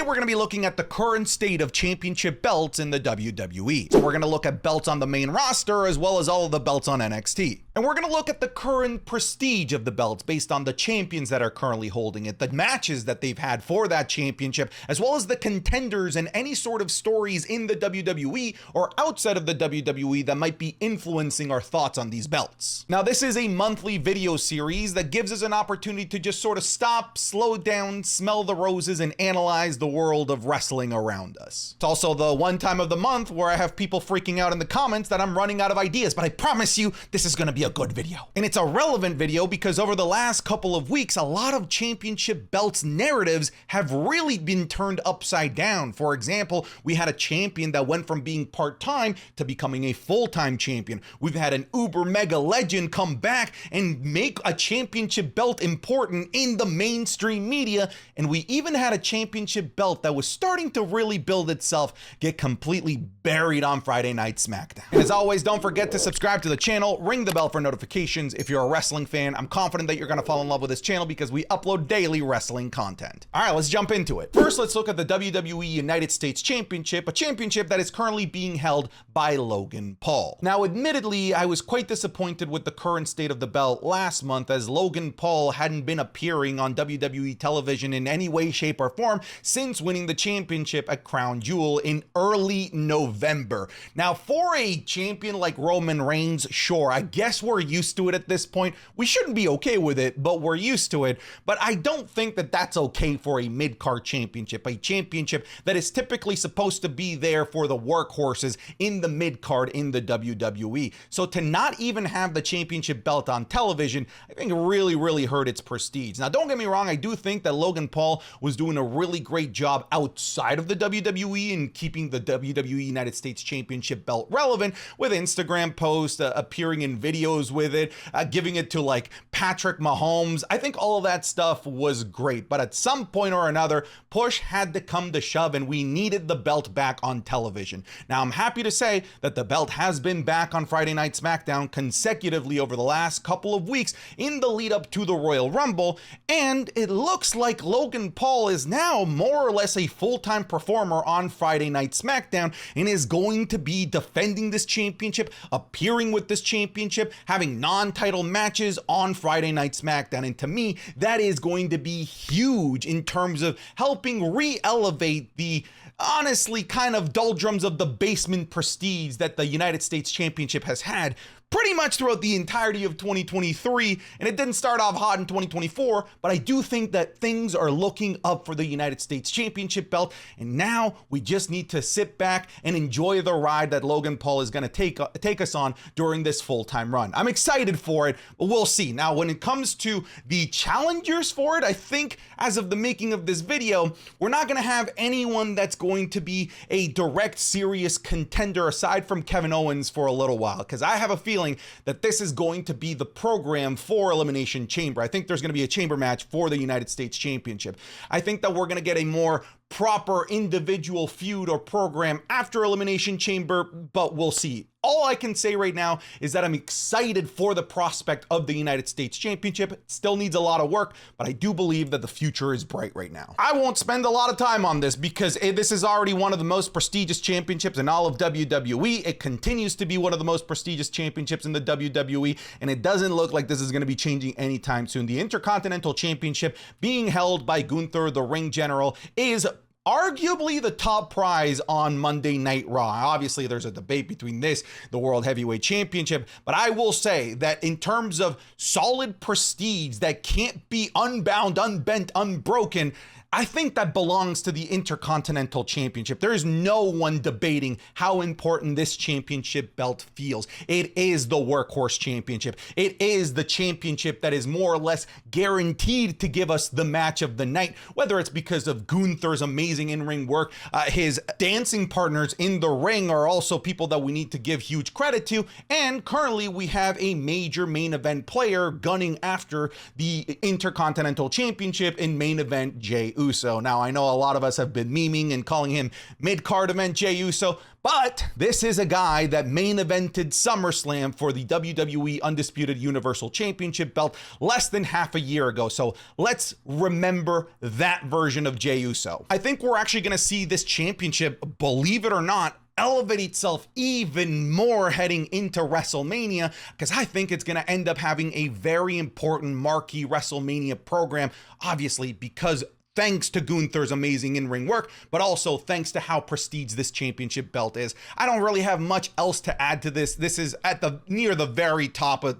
Today we're going to be looking at the current state of championship belts in the WWE. So we're going to look at belts on the main roster as well as all of the belts on NXT. And we're going to look at the current prestige of the belts based on the champions that are currently holding it, the matches that they've had for that championship, as well as the contenders and any sort of stories in the WWE or outside of the WWE that might be influencing our thoughts on these belts. Now, this is a monthly video series that gives us an opportunity to just sort of stop, slow down, smell the roses, and analyze the world of wrestling around us. It's also the one time of the month where I have people freaking out in the comments that I'm running out of ideas, but I promise you this is going to be a good video. And it's a relevant video because over the last couple of weeks, a lot of championship belts narratives have really been turned upside down. For example, we had a champion that went from being part-time to becoming a full-time champion. We've had an uber mega legend come back and make a championship belt important in the mainstream media. And we even had a championship belt that was starting to really build itself get completely buried on Friday Night SmackDown. And as always, don't forget to subscribe to the channel, ring the bell for notifications. If you're a wrestling fan, I'm confident that you're going to fall in love with this channel because we upload daily wrestling content. All right, let's jump into it. First, let's look at the WWE United States Championship, a championship that is currently being held by Logan Paul. Now, admittedly, I was quite disappointed with the current state of the belt last month as Logan Paul hadn't been appearing on WWE television in any way, shape, or form since winning the championship at Crown Jewel in early November. Now, for a champion like Roman Reigns, sure, I guess we're used to it at this point. We shouldn't be okay with it, but we're used to it. But I don't think that that's okay for a mid-card championship, a championship that is typically supposed to be there for the workhorses in the mid-card in the WWE. So to not even have the championship belt on television, I think really hurt its prestige. Now, don't get me wrong, I do think that Logan Paul was doing a really great job outside of the WWE and keeping the WWE United States Championship belt relevant with Instagram posts, appearing in videos with it, giving it to like Patrick Mahomes. I think all of that stuff was great, but at some point or another, push had to come to shove and we needed the belt back on television. Now, I'm happy to say that the belt has been back on Friday Night SmackDown consecutively over the last couple of weeks in the lead up to the Royal Rumble, and it looks like Logan Paul is now more or less a full-time performer on Friday Night SmackDown and is going to be defending this championship, appearing with this championship, having non-title matches on Friday Night SmackDown. And to me, that is going to be huge in terms of helping re-elevate the honestly kind of doldrums of the basement prestige that the United States Championship has had pretty much throughout the entirety of 2023, and it didn't start off hot in 2024, but I do think that things are looking up for the United States Championship belt, and now we just need to sit back and enjoy the ride that Logan Paul is going to take us on during this full-time run. I'm excited for it, but we'll see. Now, when it comes to the challengers for it, I think as of the making of this video, we're not going to have anyone that's going to be a direct, serious contender aside from Kevin Owens for a little while, because I have a feeling that this is going to be the program for Elimination Chamber. I think there's going to be a chamber match for the United States Championship. I think that we're going to get a more proper individual feud or program after Elimination Chamber, but we'll see. All I can say right now is that I'm excited for the prospect of the United States Championship. It still needs a lot of work, but I do believe that the future is bright right now. I won't spend a lot of time on this because this is already one of the most prestigious championships in all of WWE. It continues to be one of the most prestigious championships in the WWE, and it doesn't look like this is going to be changing anytime soon. The Intercontinental Championship being held by Gunther, the Ring General, is arguably the top prize on Monday Night Raw. Obviously, there's a debate between this, the World Heavyweight Championship, but I will say that in terms of solid prestige that can't be unbound, unbent, unbroken, I think that belongs to the Intercontinental Championship. There is no one debating how important this championship belt feels. It is the workhorse championship. It is the championship that is more or less guaranteed to give us the match of the night, whether it's because of Gunther's amazing in-ring work. His dancing partners in the ring are also people that we need to give huge credit to. And currently we have a major main event player gunning after the Intercontinental Championship in main event Jey Uso. Now, I know a lot of us have been memeing and calling him mid-card event Jey Uso, but this is a guy that main evented SummerSlam for the WWE Undisputed Universal Championship belt less than half a year ago. So let's remember that version of Jey Uso. I think we're actually going to see this championship, believe it or not, elevate itself even more heading into WrestleMania, because I think it's going to end up having a very important marquee WrestleMania program, obviously because thanks to Gunther's amazing in-ring work, but also thanks to how prestige this championship belt is. I don't really have much else to add to this. This is at the near the very top of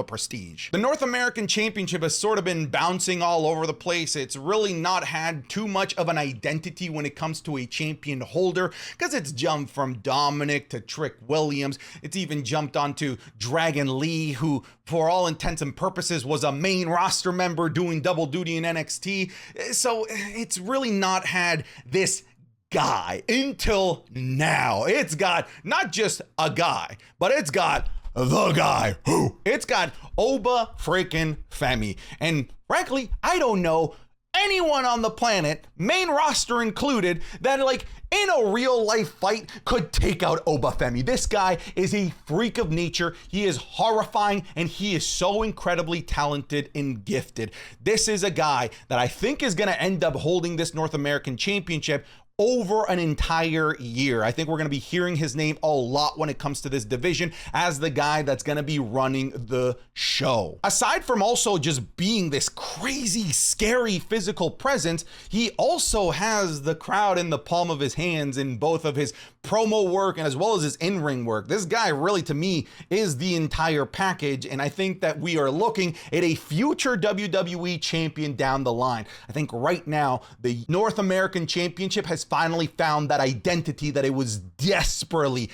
prestige. The North American Championship has sort of been bouncing all over the place. It's really not had too much of an identity when it comes to a champion holder, because it's jumped from Dominic to Trick Williams. It's even jumped onto Dragon Lee, who for all intents and purposes was a main roster member doing double duty in NXT. So it's really not had this guy until now. It's got not just a guy, but it's got the guy. Who? It's got Oba freaking Femi. And frankly, I don't know anyone on the planet, main roster included, that like in a real life fight could take out Oba Femi. This guy is a freak of nature. He is horrifying, and he is so incredibly talented and gifted. This is a guy that I think is going to end up holding this North American Championship over an entire year. I think we're going to be hearing his name a lot when it comes to this division as the guy that's going to be running the show. Aside from also just being this crazy, scary physical presence, he also has the crowd in the palm of his hands in both of his promo work and as well as his in-ring work. This guy really, to me, is the entire package, and I think that we are looking at a future WWE champion down the line. I think right now, the North American Championship has finally found that identity that it was desperately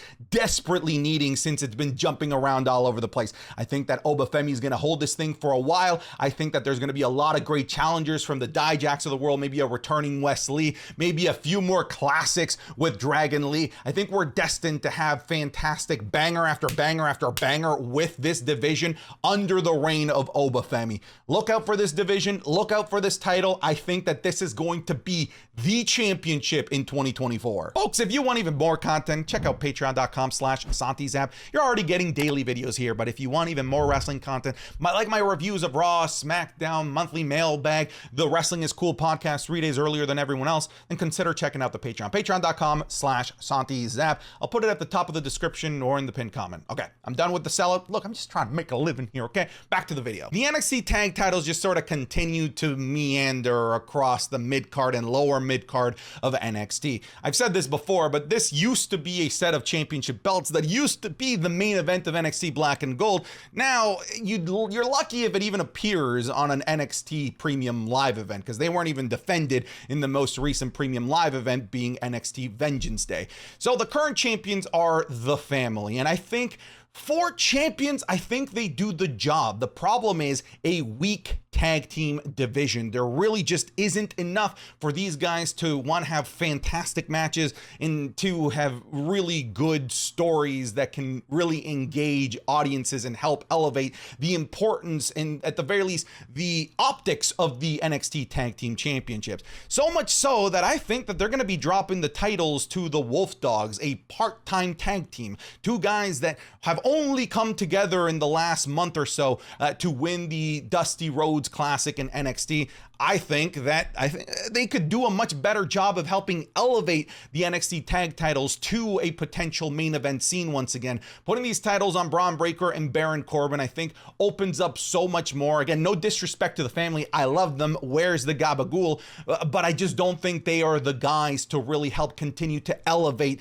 needing since it's been jumping around all over the place. I think that Oba Femi is going to hold this thing for a while. I think that there's going to be a lot of great challengers from the Dijaks of the world, maybe a returning Wes Lee, maybe a few more classics with Dragon Lee. I think we're destined to have fantastic banger after banger after banger with this division under the reign of Oba Femi. Look out for this division. Look out for this title. I think that this is going to be the championship in 2024. Folks, if you want even more content, check out patreon.com/SantiZap. You're already getting daily videos here, but if you want even more wrestling content, like my reviews of Raw, SmackDown, monthly mailbag, the Wrestling is Cool podcast 3 days earlier than everyone else, then consider checking out the Patreon. Patreon.com/SantiZap. I'll put it at the top of the description or in the pinned comment. Okay, I'm done with the sellout. Look, I'm just trying to make a living here, okay? Back to the video. The NXT tag titles just sort of continue to meander across the mid-card and lower mid-card of NXT. I've said this before, but this used to be a set of championship belts that used to be the main event of NXT Black and Gold. Now, you're lucky if it even appears on an NXT Premium Live event, because they weren't even defended in the most recent Premium Live event being NXT Vengeance Day. So the current champions are the family, and I think for champions, I think they do the job. The problem is a weak tag team division. There really just isn't enough for these guys to, one, have fantastic matches, and two, have really good stories that can really engage audiences and help elevate the importance and, at the very least, the optics of the NXT Tag Team Championships. So much so that I think that they're going to be dropping the titles to the Wolf Dogs, a part-time tag team. Two guys that have only come together in the last month or so to win the Dusty Rhodes Classic in NXT. I think they could do a much better job of helping elevate the NXT tag titles to a potential main event scene once again. Putting these titles on Braun Breaker and Baron Corbin, I think, opens up so much more. Again, no disrespect to the family. I love them. Where's the Gabagool? But I just don't think they are the guys to really help continue to elevate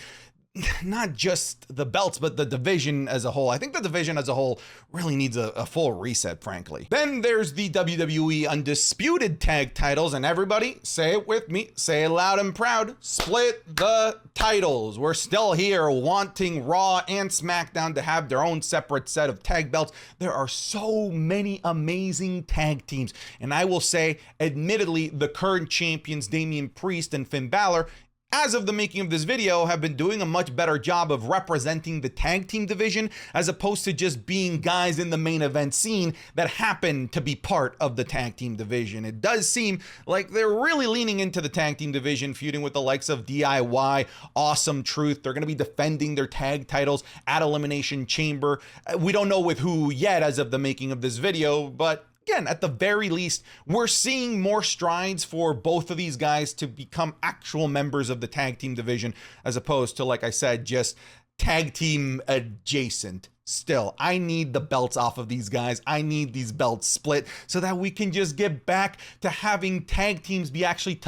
not just the belts, but the division as a whole. I think the division as a whole really needs a full reset, frankly. Then there's the WWE Undisputed Tag Titles, and everybody, say it with me, say it loud and proud, split the titles. We're still here wanting Raw and SmackDown to have their own separate set of tag belts. There are so many amazing tag teams, and I will say, admittedly, the current champions, Damian Priest and Finn Balor, as of the making of this video, have been doing a much better job of representing the tag team division as opposed to just being guys in the main event scene that happen to be part of the tag team division. It does seem like they're really leaning into the tag team division, feuding with the likes of DIY, Awesome Truth. They're going to be defending their tag titles at Elimination Chamber. We don't know with who yet as of the making of this video, but again, at the very least, we're seeing more strides for both of these guys to become actual members of the tag team division, as opposed to, like I said, just tag team adjacent. Still, I need the belts off of these guys. I need these belts split so that we can just get back to having tag teams be actually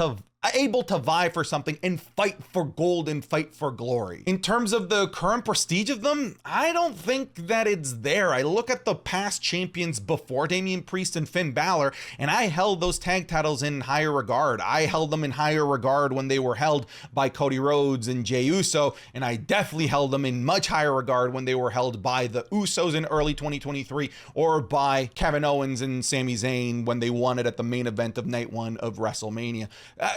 able to vie for something and fight for gold and fight for glory. In terms of the current prestige of them, I don't think that it's there. I look at the past champions before Damian Priest and Finn Balor, and I held those tag titles in higher regard. I held them in higher regard when they were held by Cody Rhodes and Jey Uso, and I definitely held them in much higher regard when they were held by the Usos in early 2023 or by Kevin Owens and Sami Zayn when they won it at the main event of night one of WrestleMania.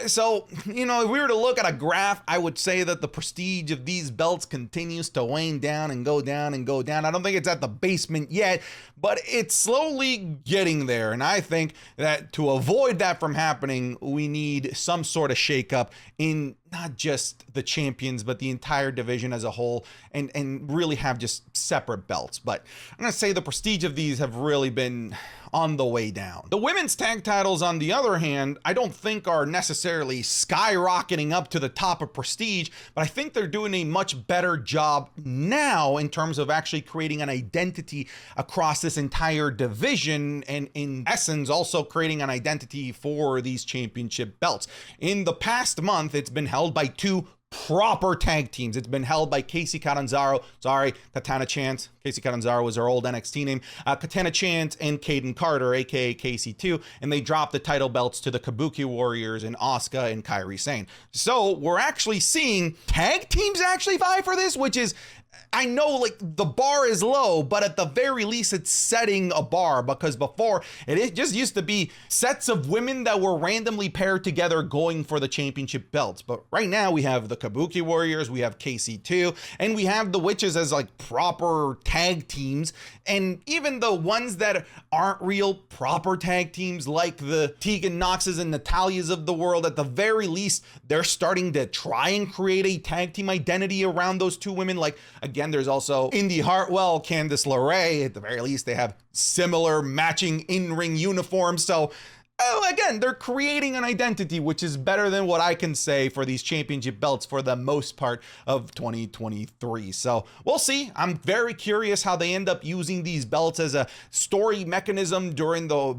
So, you know, if we were to look at a graph, I would say that the prestige of these belts continues to wane down and go down and go down. I don't think it's at the basement yet, but it's slowly getting there. And I think that to avoid that from happening, we need some sort of shakeup in not just the champions, but the entire division as a whole, and really have just separate belts. But I'm going to say the prestige of these have really been on the way down. The women's tag titles, on the other hand, I don't think are necessarily skyrocketing up to the top of prestige, but I think they're doing a much better job now in terms of actually creating an identity across this entire division, and in essence also creating an identity for these championship belts. In the past month, it's been held by two proper tag teams. It's been held by Katana Chance. Casey Catanzaro was her old NXT name. Katana Chance and Caden Carter, aka KC2, and they dropped the title belts to the Kabuki Warriors and Asuka and Kairi Sane. So we're actually seeing tag teams actually vie for this, which is, I know like the bar is low, but at the very least it's setting a bar, because before it just used to be sets of women that were randomly paired together going for the championship belts. But right now we have the Kabuki Warriors, we have KC2, and we have the Witches as like proper tag teams. And even the ones that aren't real proper tag teams, like the Tegan Noxes and Natalias of the world, at the very least they're starting to try and create a tag team identity around those two women. Like, again, there's also Indy Hartwell, Candice LeRae. At the very least, they have similar matching in-ring uniforms. So, again, they're creating an identity, which is better than what I can say for these championship belts for the most part of 2023. So we'll see. I'm very curious how they end up using these belts as a story mechanism during the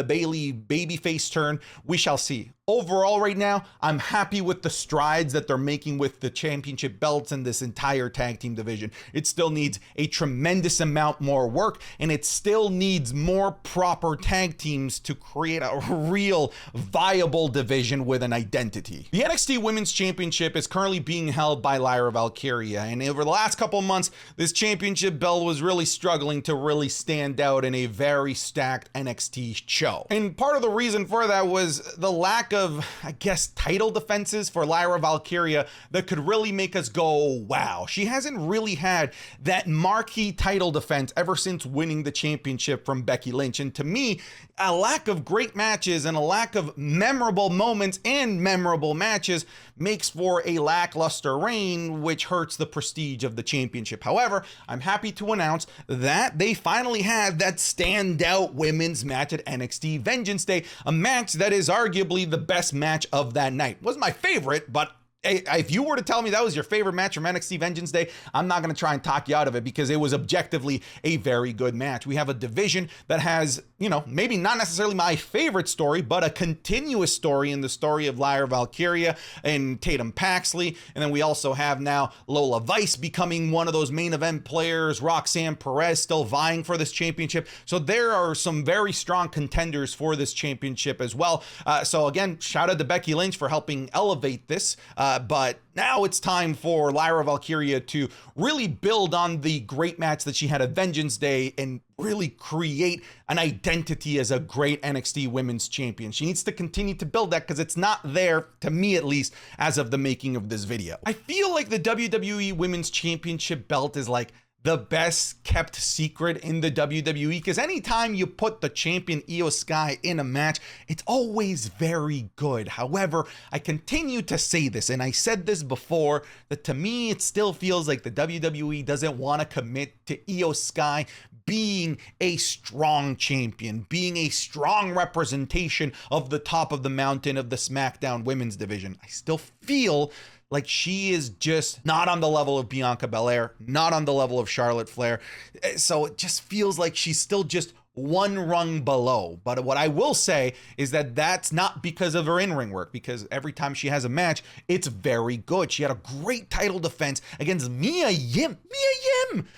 Bayley babyface turn. We shall see. Overall, right now, I'm happy with the strides that they're making with the championship belts and this entire tag team division. It still needs a tremendous amount more work, and it still needs more proper tag teams to create a real viable division with an identity. The NXT Women's Championship is currently being held by Lyra Valkyria, and over the last couple of months, this championship belt was really struggling to really stand out in a very stacked NXT show. And part of the reason for that was the lack of, I guess, title defenses for Lyra Valkyria that could really make us go, wow. She hasn't really had that marquee title defense ever since winning the championship from Becky Lynch. And to me, a lack of great matches and a lack of memorable moments and memorable matches makes for a lackluster reign, which hurts the prestige of the championship. However, I'm happy to announce that they finally had that standout women's match at NXT Vengeance Day, a match that is arguably the best match of that night. Wasn't my favorite, but if you were to tell me that was your favorite match from NXT Vengeance Day, I'm not going to try and talk you out of it, because it was objectively a very good match. We have a division that has, you know, maybe not necessarily my favorite story, but a continuous story in the story of Lyra Valkyria and Tatum Paxley. And then we also have now Lola Vice becoming one of those main event players, Roxanne Perez still vying for this championship. So there are some very strong contenders for this championship as well. So again, shout out to Becky Lynch for helping elevate this. But now it's time for Lyra Valkyria to really build on the great match that she had at Vengeance Day and really create an identity as a great NXT Women's Champion. She needs to continue to build that because it's not there, to me at least, as of the making of this video. I feel like the WWE Women's Championship belt is like the best kept secret in the WWE, because anytime you put the champion Io Sky in a match, it's always very good. However, I continue to say this, and I said this before, that to me it still feels like the WWE doesn't want to commit to Io Sky being a strong champion, being a strong representation of the top of the mountain of the SmackDown women's division. I still feel like she is just not on the level of Bianca Belair, not on the level of Charlotte Flair. So it just feels like she's still just one rung below. But what I will say is that that's not because of her in-ring work, because every time she has a match, it's very good. She had a great title defense against Mia Yim. Mia Yim!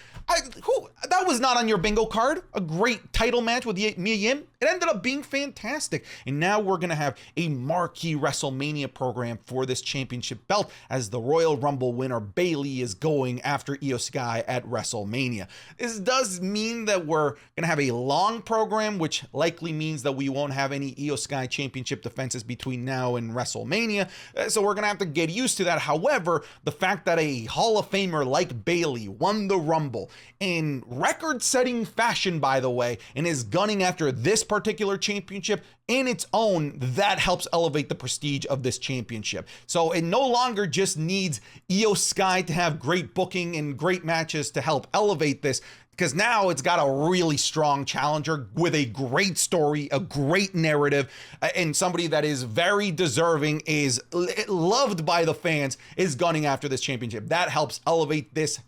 That was not on your bingo card. A great title match with Mia Yim. It ended up being fantastic. And now we're going to have a marquee WrestleMania program for this championship belt as the Royal Rumble winner Bayley is going after Io Sky at WrestleMania. This does mean that we're going to have a long program, which likely means that we won't have any Io Sky championship defenses between now and WrestleMania. So we're going to have to get used to that. However, the fact that a Hall of Famer like Bayley won the Rumble in record-setting fashion, by the way, and is gunning after this particular championship in its own, that helps elevate the prestige of this championship. So it no longer just needs Io Sky to have great booking and great matches to help elevate this, because now it's got a really strong challenger with a great story, a great narrative, and somebody that is very deserving, is loved by the fans, is gunning after this championship. That helps elevate this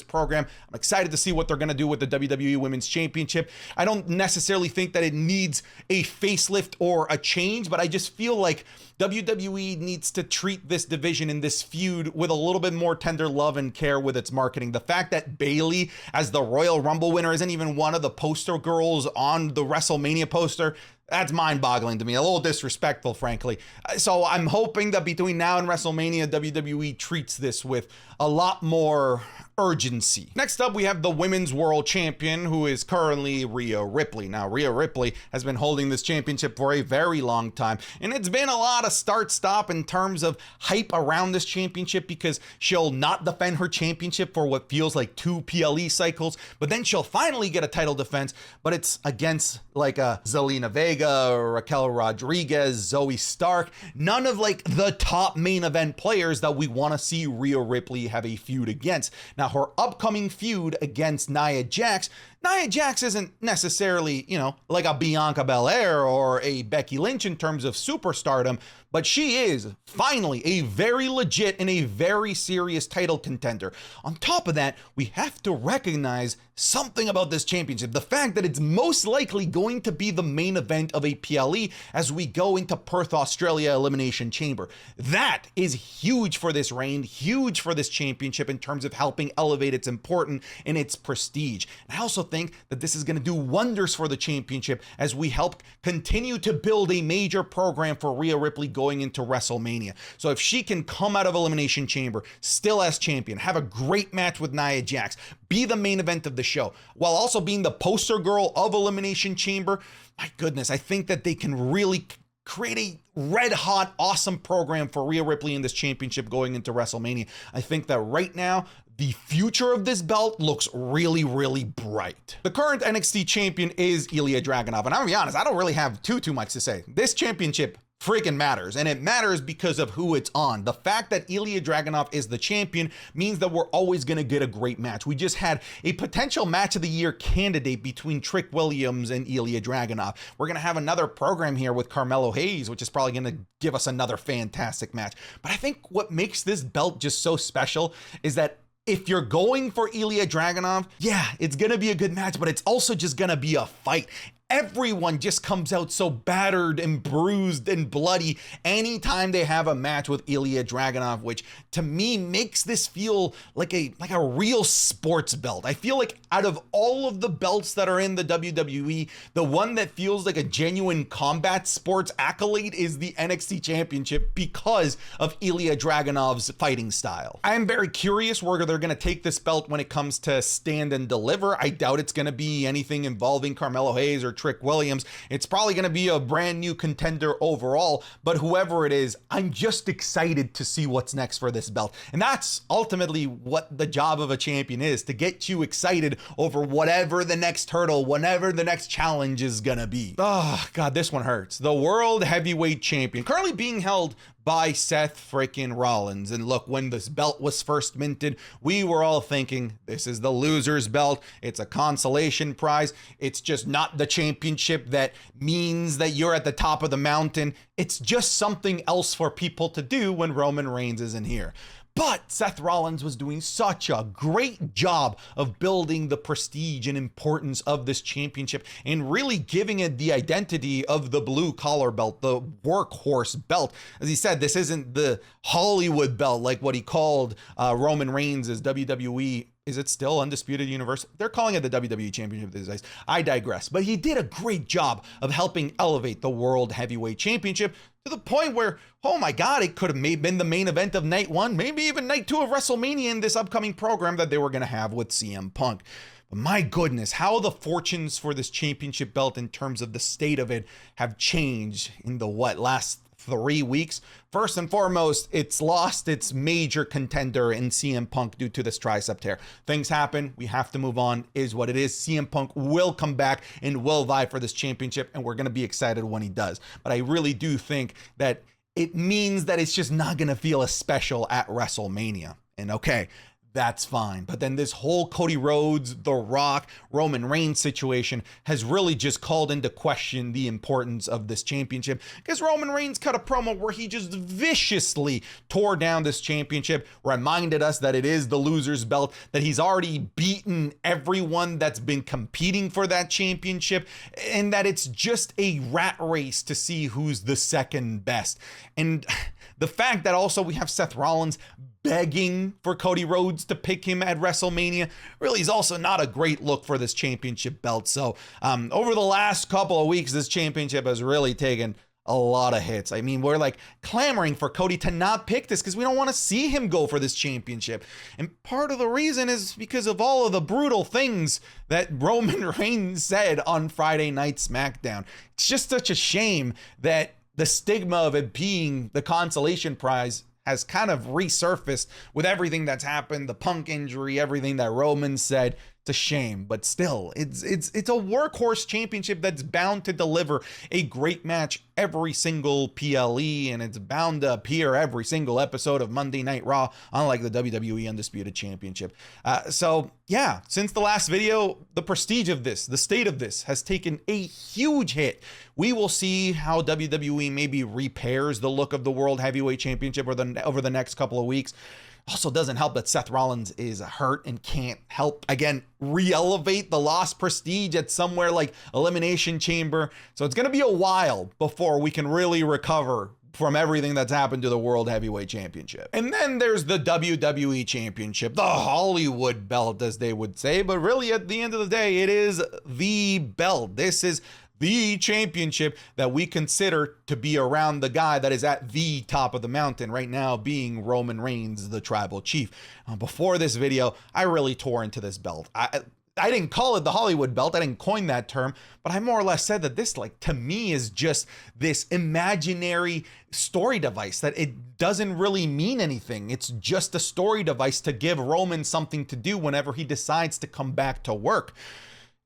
program. I'm excited to see what they're going to do with the WWE Women's Championship. I don't necessarily think that it needs a facelift or a change, but I just feel like WWE needs to treat this division and this feud with a little bit more tender love and care with its marketing. The fact that Bayley, as the Royal Rumble winner, isn't even one of the poster girls on the WrestleMania poster, that's mind-boggling to me. A little disrespectful, frankly. So I'm hoping that between now and WrestleMania, WWE treats this with a lot more urgency. Next up, we have the Women's World Champion, who is currently Rhea Ripley. Now, Rhea Ripley has been holding this championship for a very long time, and it's been a lot of start-stop in terms of hype around this championship, because she'll not defend her championship for what feels like 2 PLE cycles, but then she'll finally get a title defense, but it's against like a Zelina Vega, Raquel Rodriguez, Zoe Stark, none of like the top main event players that we want to see Rhea Ripley have a feud against. Now, her upcoming feud against Nia Jax isn't necessarily, like a Bianca Belair or a Becky Lynch in terms of superstardom, but she is finally a very legit and a very serious title contender. On top of that, we have to recognize something about this championship. The fact that it's most likely going to be the main event of a PLE as we go into Perth, Australia Elimination Chamber. That is huge for this reign, huge for this championship in terms of helping elevate its importance and its prestige. And I also think that this is going to do wonders for the championship as we help continue to build a major program for Rhea Ripley going into WrestleMania. So if she can come out of Elimination Chamber still as champion, have a great match with Nia Jax, be the main event of the show, while also being the poster girl of Elimination Chamber, my goodness, I think that they can really create a red hot, awesome program for Rhea Ripley in this championship going into WrestleMania. I think that right now, the future of this belt looks really, really bright. The current NXT champion is Ilya Dragunov, and I'm gonna be honest, I don't really have too much to say. This championship freaking matters, and it matters because of who it's on. The fact that Ilya Dragunov is the champion means that we're always going to get a great match. We just had a potential match of the year candidate between Trick Williams and Ilya Dragunov. We're going to have another program here with Carmelo Hayes, which is probably going to give us another fantastic match. But I think what makes this belt just so special is that if you're going for Ilya Dragunov, yeah, it's going to be a good match, but it's also just going to be a fight. everyone just comes out so battered and bruised and bloody anytime they have a match with Ilya Dragunov, which to me makes this feel like a real sports belt. I feel like out of all of the belts that are in the WWE, the one that feels like a genuine combat sports accolade is the NXT Championship because of Ilya Dragunov's fighting style. I am very curious where they're going to take this belt when it comes to stand and deliver. I doubt it's going to be anything involving Carmelo Hayes or Trick Williams. It's probably going to be a brand new contender overall, but whoever it is, I'm just excited to see what's next for this belt. And that's ultimately what the job of a champion is, to get you excited over whatever the next hurdle, whatever the next challenge is going to be. Oh, God, this one hurts. The World Heavyweight Champion, currently being held by Seth freaking Rollins. And look, when this belt was first minted, we were all thinking, this is the loser's belt. It's a consolation prize. It's just not the championship that means that you're at the top of the mountain. It's just something else for people to do when Roman Reigns isn't here. But Seth Rollins was doing such a great job of building the prestige and importance of this championship and really giving it the identity of the blue collar belt, the workhorse belt. As he said, this isn't the Hollywood belt like what he called Roman Reigns' WWE. Is it still Undisputed Universal? They're calling it the WWE Championship these days. I digress. But he did a great job of helping elevate the World Heavyweight Championship to the point where, oh my God, it could have been the main event of night one, maybe even night two of WrestleMania in this upcoming program that they were going to have with CM Punk. But my goodness, how the fortunes for this championship belt in terms of the state of it have changed in the last 3 weeks. First and foremost, it's lost its major contender in CM Punk due to this tricep tear. Things happen. We have to move on, is what it is. CM Punk will come back and will vie for this championship, and we're going to be excited when he does. But I really do think that it means that it's just not going to feel as special at WrestleMania. And okay, that's fine. But then this whole Cody Rhodes, The Rock, Roman Reigns situation has really just called into question the importance of this championship, because Roman Reigns cut a promo where he just viciously tore down this championship, reminded us that it is the loser's belt, that he's already beaten everyone that's been competing for that championship, and that it's just a rat race to see who's the second best. And the fact that also we have Seth Rollins begging for Cody Rhodes to pick him at WrestleMania really is also not a great look for this championship belt. So over the last couple of weeks, this championship has really taken a lot of hits. I mean, we're like clamoring for Cody to not pick this because we don't want to see him go for this championship. And part of the reason is because of all of the brutal things that Roman Reigns said on Friday Night SmackDown. It's just such a shame that the stigma of it being the consolation prize has kind of resurfaced with everything that's happened, the Punk injury, everything that Roman said. It's a shame, but still, it's a workhorse championship that's bound to deliver a great match every single PLE, and it's bound to appear every single episode of Monday Night Raw, unlike the WWE Undisputed Championship. So yeah, since the last video, the prestige of this, the state of this has taken a huge hit. We will see how WWE maybe repairs the look of the World Heavyweight Championship over the next couple of weeks. Also doesn't help that Seth Rollins is hurt and can't help, again, re-elevate the lost prestige at somewhere like Elimination Chamber. So it's going to be a while before we can really recover from everything that's happened to the World Heavyweight Championship. And then there's the WWE Championship, the Hollywood belt, as they would say. But really, at the end of the day, it is the belt. This is the championship that we consider to be around the guy that is at the top of the mountain right now, being Roman Reigns, the tribal chief. Before this video, I really tore into this belt. I didn't call it the Hollywood belt. I didn't coin that term, but I more or less said that this, like, to me, is just this imaginary story device that it doesn't really mean anything. It's just a story device to give Roman something to do whenever he decides to come back to work.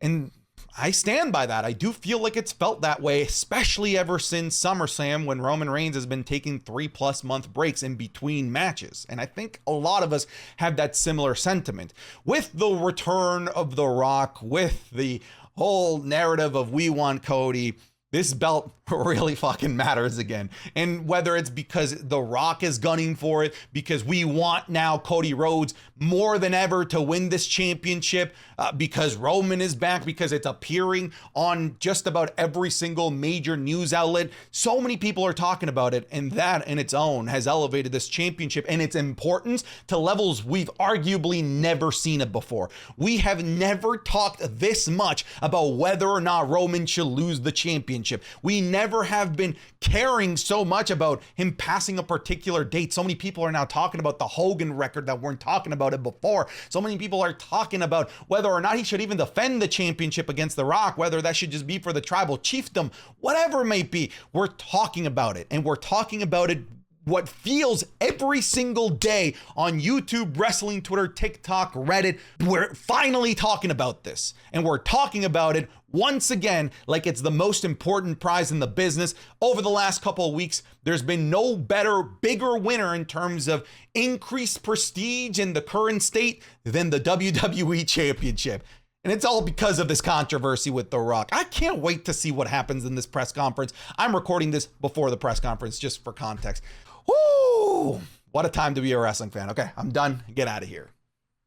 And I stand by that. I do feel like it's felt that way, especially ever since SummerSlam, when Roman Reigns has been taking 3+ month breaks in between matches. And I think a lot of us have that similar sentiment. With the return of The Rock, with the whole narrative of we want Cody, this belt really fucking matters again. And whether it's because The Rock is gunning for it, because we want now Cody Rhodes more than ever to win this championship, because Roman is back, because it's appearing on just about every single major news outlet. So many people are talking about it, and that in its own has elevated this championship and its importance to levels we've arguably never seen it before. We have never talked this much about whether or not Roman should lose the championship. We never have been caring so much about him passing a particular date. So many people are now talking about the Hogan record that weren't talking about it before. So many people are talking about whether or not he should even defend the championship against The Rock, whether that should just be for the tribal chiefdom, whatever it may be. We're talking about it, and we're talking about it what feels every single day on YouTube, wrestling, Twitter, TikTok, Reddit. We're finally talking about this, and we're talking about it once again like it's the most important prize in the business. Over the last couple of weeks, there's been no better, bigger winner in terms of increased prestige in the current state than the WWE Championship. And it's all because of this controversy with The Rock. I can't wait to see what happens in this press conference. I'm recording this before the press conference, just for context. Woo! What a time to be a wrestling fan. Okay, I'm done. Get out of here.